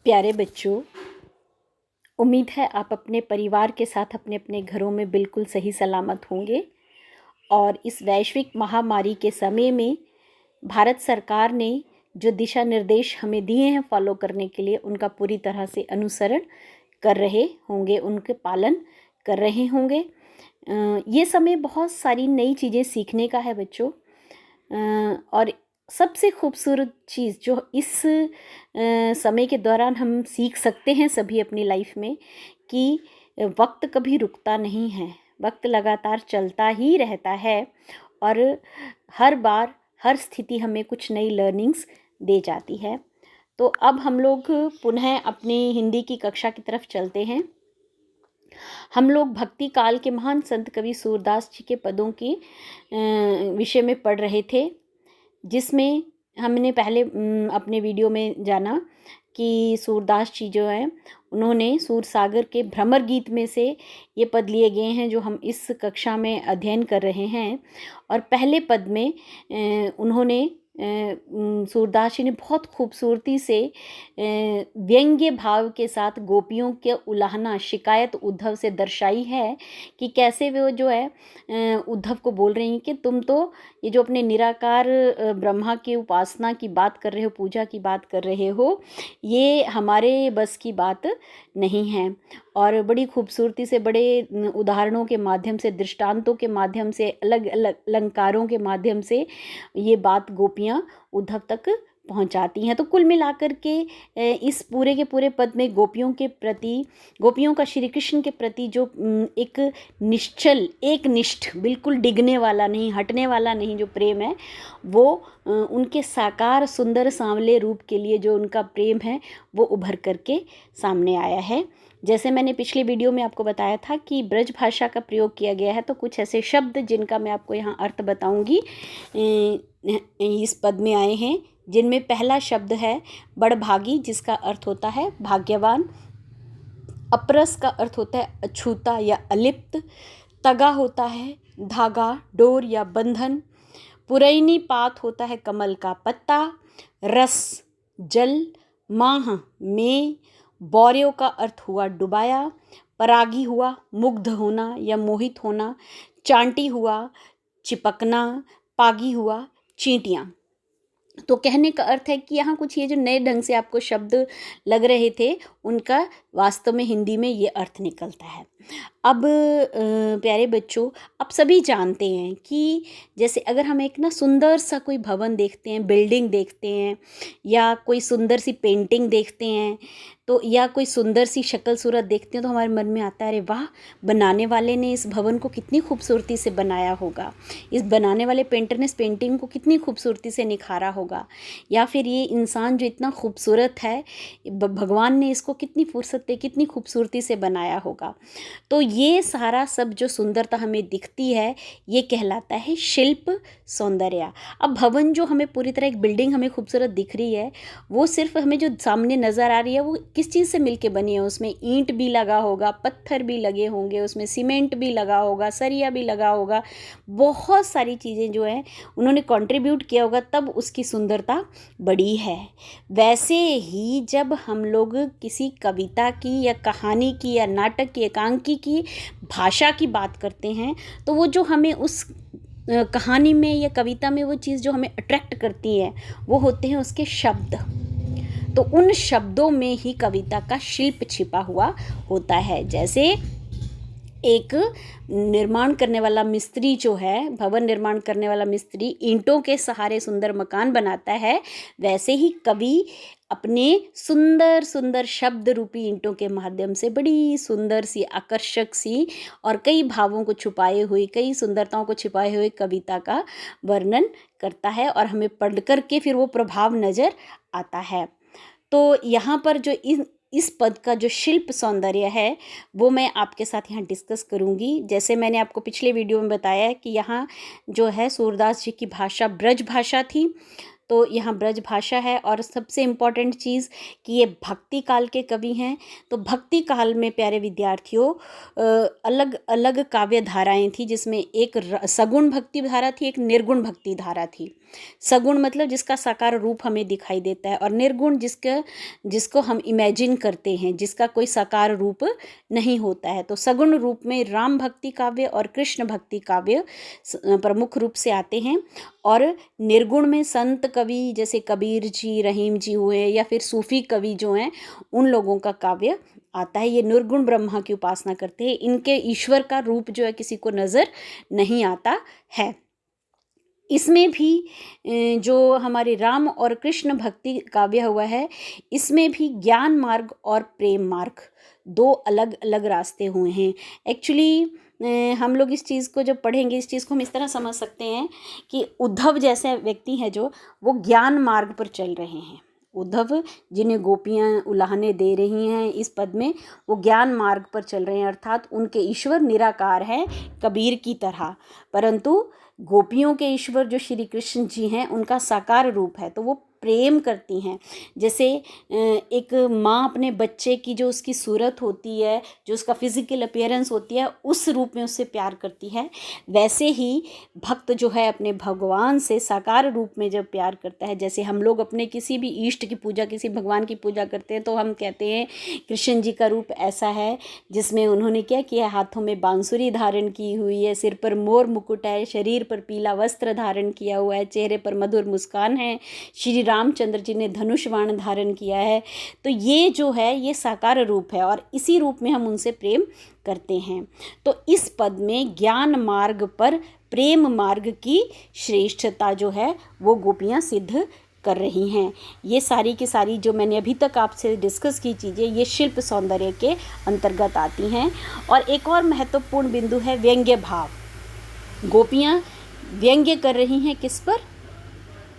प्यारे बच्चों, उम्मीद है आप अपने परिवार के साथ अपने अपने घरों में बिल्कुल सही सलामत होंगे। और इस वैश्विक महामारी के समय में भारत सरकार ने जो दिशा निर्देश हमें दिए हैं फॉलो करने के लिए, उनका पूरी तरह से अनुसरण कर रहे होंगे, उनके पालन कर रहे होंगे। ये समय बहुत सारी नई चीज़ें सीखने का है बच्चों। और सबसे खूबसूरत चीज़ जो इस समय के दौरान हम सीख सकते हैं सभी अपनी लाइफ में, कि वक्त कभी रुकता नहीं है, वक्त लगातार चलता ही रहता है और हर बार हर स्थिति हमें कुछ नई लर्निंग्स दे जाती है। तो अब हम लोग पुनः अपनी हिंदी की कक्षा की तरफ चलते हैं। हम लोग भक्ति काल के महान संत कवि सूरदास जी के पदों की विषय में पढ़ रहे थे, जिसमें हमने पहले अपने वीडियो में जाना कि सूरदास जी जो हैं उन्होंने सूरसागर के भ्रमर गीत में से ये पद लिए गए हैं जो हम इस कक्षा में अध्ययन कर रहे हैं। और पहले पद में उन्होंने सूरदास जी ने बहुत खूबसूरती से व्यंग्य भाव के साथ गोपियों के उलाहना शिकायत उद्धव से दर्शाई है कि कैसे वो जो है उद्धव को बोल रही हैं कि तुम तो ये जो अपने निराकार ब्रह्मा की उपासना की बात कर रहे हो, पूजा की बात कर रहे हो, ये हमारे बस की बात नहीं है। और बड़ी खूबसूरती से बड़े उदाहरणों के माध्यम से, दृष्टांतों के माध्यम से, अलग अलग अलंकारों के माध्यम से ये बात गोपियाँ उद्धव तक पहुंचाती हैं। तो कुल मिलाकर के इस पूरे के पूरे पद में गोपियों के प्रति, गोपियों का श्री कृष्ण के प्रति जो एक निश्चल, एक निष्ठ, बिल्कुल डिगने वाला नहीं, हटने वाला नहीं जो प्रेम है, वो उनके साकार सुंदर सांवले रूप के लिए जो उनका प्रेम है वो उभर करके सामने आया है। जैसे मैंने पिछले वीडियो में आपको बताया था कि ब्रज भाषा का प्रयोग किया गया है, तो कुछ ऐसे शब्द जिनका मैं आपको यहाँ अर्थ बताऊंगी इस पद में आए हैं, जिनमें पहला शब्द है बड़भागी, जिसका अर्थ होता है भाग्यवान। अपरस का अर्थ होता है अछूता या अलिप्त। तगा होता है धागा, डोर या बंधन। पुरैनी पात होता है कमल का पत्ता। रस जल, माह में। बौर्यों का अर्थ हुआ डुबाया। परागी हुआ मुग्ध होना या मोहित होना। चांटी हुआ चिपकना। पागी हुआ चींटियाँ। तो कहने का अर्थ है कि यहाँ कुछ ये जो नए ढंग से आपको शब्द लग रहे थे, उनका वास्तव में हिंदी में ये अर्थ निकलता है। अब प्यारे बच्चों, आप सभी जानते हैं कि जैसे अगर हम एक ना सुंदर सा कोई भवन देखते हैं, बिल्डिंग देखते हैं, या कोई सुंदर सी पेंटिंग देखते हैं, तो या कोई सुंदर सी शक्ल सूरत देखते हैं, तो हमारे मन में आता है, अरे वाह, बनाने वाले ने इस भवन को कितनी खूबसूरती से बनाया होगा, इस बनाने वाले पेंटर ने इस पेंटिंग को कितनी खूबसूरती से निखारा होगा, या फिर ये इंसान जो इतना खूबसूरत है, भगवान ने इसको कितनी फुर्सत से, कितनी खूबसूरती से बनाया होगा। तो ये सारा सब जो सुंदरता हमें दिखती है, ये कहलाता है शिल्प सौंदर्य। अब भवन जो हमें पूरी तरह, एक बिल्डिंग हमें खूबसूरत दिख रही है, वो सिर्फ हमें जो सामने नज़र आ रही है वो किस चीज़ से मिलके बनी है, उसमें ईंट भी लगा होगा, पत्थर भी लगे होंगे, उसमें सीमेंट भी लगा होगा, सरिया भी लगा होगा, बहुत सारी चीज़ें जो हैं उन्होंने कंट्रीब्यूट किया होगा, तब उसकी सुंदरता बड़ी है। वैसे ही जब हम लोग किसी कविता की या कहानी की या नाटक की, एकांकी की भाषा की बात करते हैं, तो वो जो हमें उस कहानी में या कविता में वो चीज़ जो हमें अट्रैक्ट करती है, वो होते हैं उसके शब्द। तो उन शब्दों में ही कविता का शिल्प छिपा हुआ होता है। जैसे एक निर्माण करने वाला मिस्त्री जो है, भवन निर्माण करने वाला मिस्त्री ईंटों के सहारे सुंदर मकान बनाता है, वैसे ही कवि अपने सुंदर सुंदर शब्द रूपी ईंटों के माध्यम से बड़ी सुंदर सी, आकर्षक सी और कई भावों को छुपाए हुए, कई सुंदरताओं को छिपाए हुए कविता का वर्णन करता है, और हमें पढ़ कर के फिर वो प्रभाव नज़र आता है। तो यहाँ पर जो इस पद का जो शिल्प सौंदर्य है, वो मैं आपके साथ यहाँ डिस्कस करूँगी। जैसे मैंने आपको पिछले वीडियो में बताया कि यहाँ जो है सूरदास जी की भाषा ब्रज भाषा थी, तो यहाँ ब्रज भाषा है। और सबसे इम्पॉर्टेंट चीज़ कि ये भक्ति काल के कवि हैं। तो भक्ति काल में प्यारे विद्यार्थियों अलग अलग काव्य धाराएँ थी, जिसमें एक सगुण भक्ति धारा थी, एक निर्गुण भक्ति धारा थी। सगुण मतलब जिसका साकार रूप हमें दिखाई देता है, और निर्गुण जिसको हम इमेजिन करते हैं, जिसका कोई साकार रूप नहीं होता है। तो सगुण रूप में राम भक्ति काव्य और कृष्ण भक्ति काव्य प्रमुख रूप से आते हैं, और निर्गुण में संत कवि जैसे कबीर जी, रहीम जी हुए, या फिर सूफी कवि जो हैं उन लोगों का काव्य आता है। ये निर्गुण ब्रह्मा की उपासना करते हैं, इनके ईश्वर का रूप जो है किसी को नज़र नहीं आता है। इसमें भी जो हमारे राम और कृष्ण भक्ति काव्य हुआ है, इसमें भी ज्ञान मार्ग और प्रेम मार्ग दो अलग अलग रास्ते हुए हैं। एक्चुअली हम लोग इस चीज़ को जब पढ़ेंगे, इस चीज़ को हम इस तरह समझ सकते हैं कि उद्धव जैसे व्यक्ति हैं जो वो ज्ञान मार्ग पर चल रहे हैं। उद्धव जिन्हें गोपियाँ उलाहने दे रही हैं इस पद में, वो ज्ञान मार्ग पर चल रहे हैं, अर्थात उनके ईश्वर निराकार हैं कबीर की तरह, परंतु गोपियों के ईश्वर जो श्री कृष्ण जी हैं उनका साकार रूप है, तो वो प्रेम करती हैं। जैसे एक माँ अपने बच्चे की जो उसकी सूरत होती है, जो उसका फिजिकल अपीयरेंस होती है, उस रूप में उससे प्यार करती है, वैसे ही भक्त जो है अपने भगवान से साकार रूप में जब प्यार करता है, जैसे हम लोग अपने किसी भी इष्ट की पूजा, किसी भगवान की पूजा करते हैं तो हम कहते हैं कृष्ण जी का रूप ऐसा है जिसमें उन्होंने क्या किया, हाथों में बांसुरी धारण की हुई है, सिर पर मोर मुकुट है, शरीर पर पीला वस्त्र धारण किया हुआ है, चेहरे पर मधुर मुस्कान है, श्री रामचंद्र जी ने धनुष बाण धारण किया है। तो ये जो है ये साकार रूप है, और इसी रूप में हम उनसे प्रेम करते हैं। तो इस पद में ज्ञान मार्ग पर प्रेम मार्ग की श्रेष्ठता जो है वो गोपियाँ सिद्ध कर रही हैं। ये सारी की सारी जो मैंने अभी तक आपसे डिस्कस की चीज़ें, ये शिल्प सौंदर्य के अंतर्गत आती हैं। और एक और महत्वपूर्ण बिंदु है व्यंग्य भाव। गोपियाँ व्यंग्य कर रही हैं किस पर?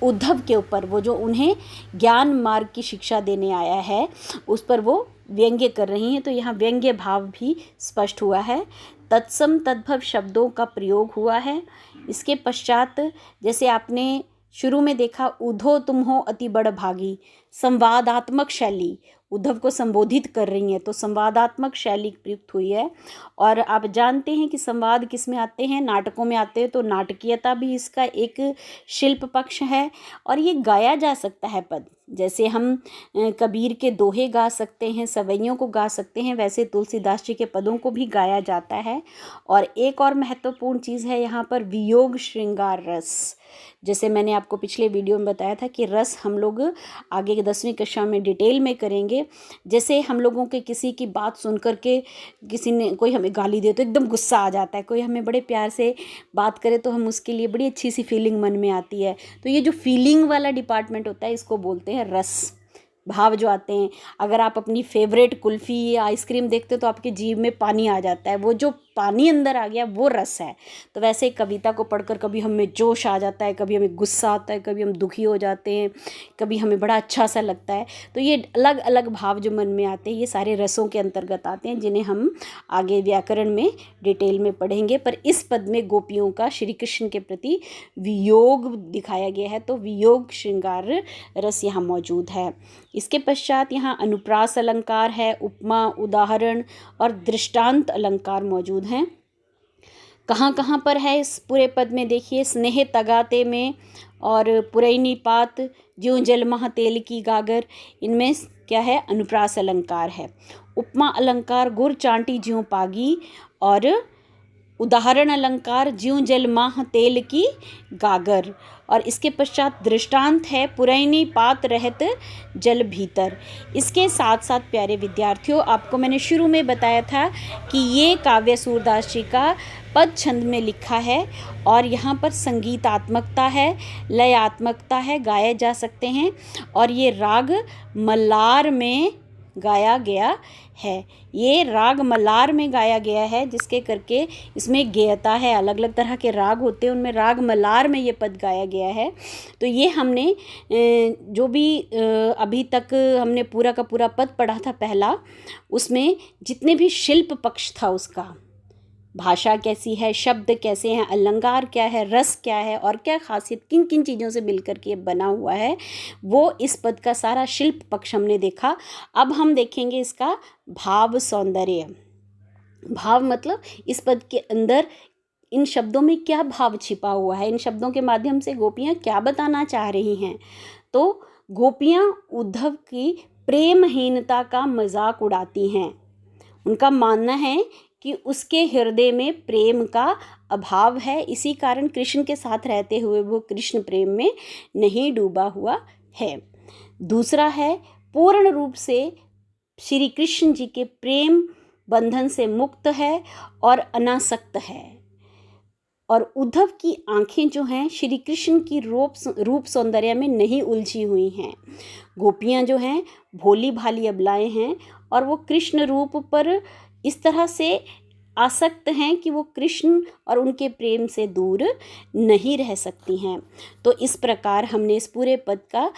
उद्धव के ऊपर। वो जो उन्हें ज्ञान मार्ग की शिक्षा देने आया है उस पर वो व्यंग्य कर रही हैं। तो यहाँ व्यंग्य भाव भी स्पष्ट हुआ है। तत्सम तद्भव शब्दों का प्रयोग हुआ है। इसके पश्चात जैसे आपने शुरू में देखा, उधो तुम हो अति बड़ भागी, संवादात्मक शैली उद्धव को संबोधित कर रही हैं, तो संवादात्मक शैली प्रयुक्त हुई है। और आप जानते हैं कि संवाद किस में आते हैं? नाटकों में आते हैं। तो नाटकीयता भी इसका एक शिल्प पक्ष है, और ये गाया जा सकता है पद। जैसे हम कबीर के दोहे गा सकते हैं, सवैयों को गा सकते हैं, वैसे तुलसीदास जी के पदों को भी गाया जाता है। और एक और महत्वपूर्ण चीज़ है यहाँ पर वियोग श्रृंगार रस। जैसे मैंने आपको पिछले वीडियो में बताया था कि रस हम लोग आगे के 10वीं कक्षा में डिटेल में करेंगे। जैसे हम लोगों के किसी की बात सुन कर के किसी ने कोई हमें गाली दे तो एकदम गुस्सा आ जाता है, कोई हमें बड़े प्यार से बात करे तो हम उसके लिए बड़ी अच्छी सी फीलिंग मन में आती है। तो ये जो फीलिंग वाला डिपार्टमेंट होता है इसको बोलते हैं रस। भाव जो आते हैं, अगर आप अपनी फेवरेट कुल्फ़ी या आइसक्रीम देखते हो तो आपके जीभ में पानी आ जाता है, वो जो पानी अंदर आ गया वो रस है। तो वैसे कविता को पढ़कर कभी हमें जोश आ जाता है, कभी हमें गुस्सा आता है, कभी हम दुखी हो जाते हैं, कभी हमें बड़ा अच्छा सा लगता है। तो ये अलग अलग भाव जो मन में आते हैं ये सारे रसों के अंतर्गत आते हैं, जिन्हें हम आगे व्याकरण में डिटेल में पढ़ेंगे। पर इस पद में गोपियों का श्री कृष्ण के प्रति वियोग दिखाया गया है, तो वियोग श्रृंगार रस यहाँ मौजूद है। इसके पश्चात यहाँ अनुप्रास अलंकार है, उपमा, उदाहरण और दृष्टांत अलंकार मौजूद हैं। कहाँ कहाँ पर है इस पूरे पद में? देखिए, स्नेह तगाते में और पुरैनी पात, ज्यों जलमह तेल की गागर, इनमें क्या है? अनुप्रास अलंकार है। उपमा अलंकार गुर चांटी ज्यों पागी, और उदाहरण अलंकार ज्यों जल माह तेल की गागर। और इसके पश्चात दृष्टांत है पुरैनी पात रहत जल भीतर। इसके साथ साथ प्यारे विद्यार्थियों, आपको मैंने शुरू में बताया था कि ये काव्य सूरदास जी का पद छंद में लिखा है, और यहाँ पर संगीतात्मकता है, लयात्मकता है, गाए जा सकते हैं। और ये राग मल्लार में गाया गया है। ये राग मल्लार में गाया गया है, जिसके करके इसमें गेयता है। अलग अलग तरह के राग होते हैं, उनमें राग मल्लार में ये पद गाया गया है। तो ये हमने जो भी अभी तक हमने पूरा का पूरा पद पढ़ा था पहला, उसमें जितने भी शिल्प पक्ष था उसका, भाषा कैसी है, शब्द कैसे हैं, अलंकार क्या है, रस क्या है, और क्या खासियत किन किन चीज़ों से मिलकर के बना हुआ है, वो इस पद का सारा शिल्प पक्ष हमने देखा। अब हम देखेंगे इसका भाव सौंदर्य। भाव मतलब इस पद के अंदर इन शब्दों में क्या भाव छिपा हुआ है, इन शब्दों के माध्यम से गोपियाँ क्या बताना चाह रही हैं। तो गोपियाँ उद्धव की प्रेमहीनता का मजाक उड़ाती हैं। उनका मानना है कि उसके हृदय में प्रेम का अभाव है, इसी कारण कृष्ण के साथ रहते हुए वो कृष्ण प्रेम में नहीं डूबा हुआ है। दूसरा है, पूर्ण रूप से श्री कृष्ण जी के प्रेम बंधन से मुक्त है और अनासक्त है। और उद्धव की आंखें जो हैं श्री कृष्ण की रूप सौंदर्य में नहीं उलझी हुई हैं। गोपियाँ जो हैं भोली भाली अबलाएं हैं और वो कृष्ण रूप पर इस तरह से आसक्त हैं कि वो कृष्ण और उनके प्रेम से दूर नहीं रह सकती हैं। तो इस प्रकार हमने इस पूरे पद का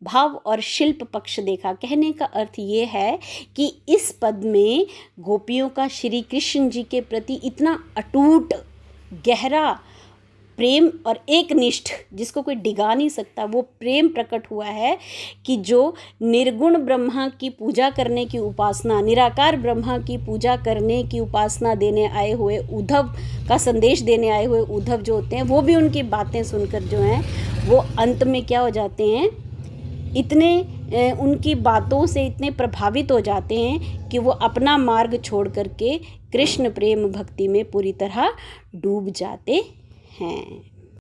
भाव और शिल्प पक्ष देखा। कहने का अर्थ ये है कि इस पद में गोपियों का श्री कृष्ण जी के प्रति इतना अटूट गहरा प्रेम और एकनिष्ठ, जिसको कोई डिगा नहीं सकता, वो प्रेम प्रकट हुआ है कि जो निर्गुण ब्रह्मा की पूजा करने की उपासना, निराकार ब्रह्मा की पूजा करने की उपासना देने आए हुए उद्धव का संदेश देने आए हुए उद्धव जो होते हैं, वो भी उनकी बातें सुनकर जो हैं वो अंत में क्या हो जाते हैं, इतने उनकी बातों से इतने प्रभावित हो जाते हैं कि वो अपना मार्ग छोड़ करके कृष्ण प्रेम भक्ति में पूरी तरह डूब जाते हैं।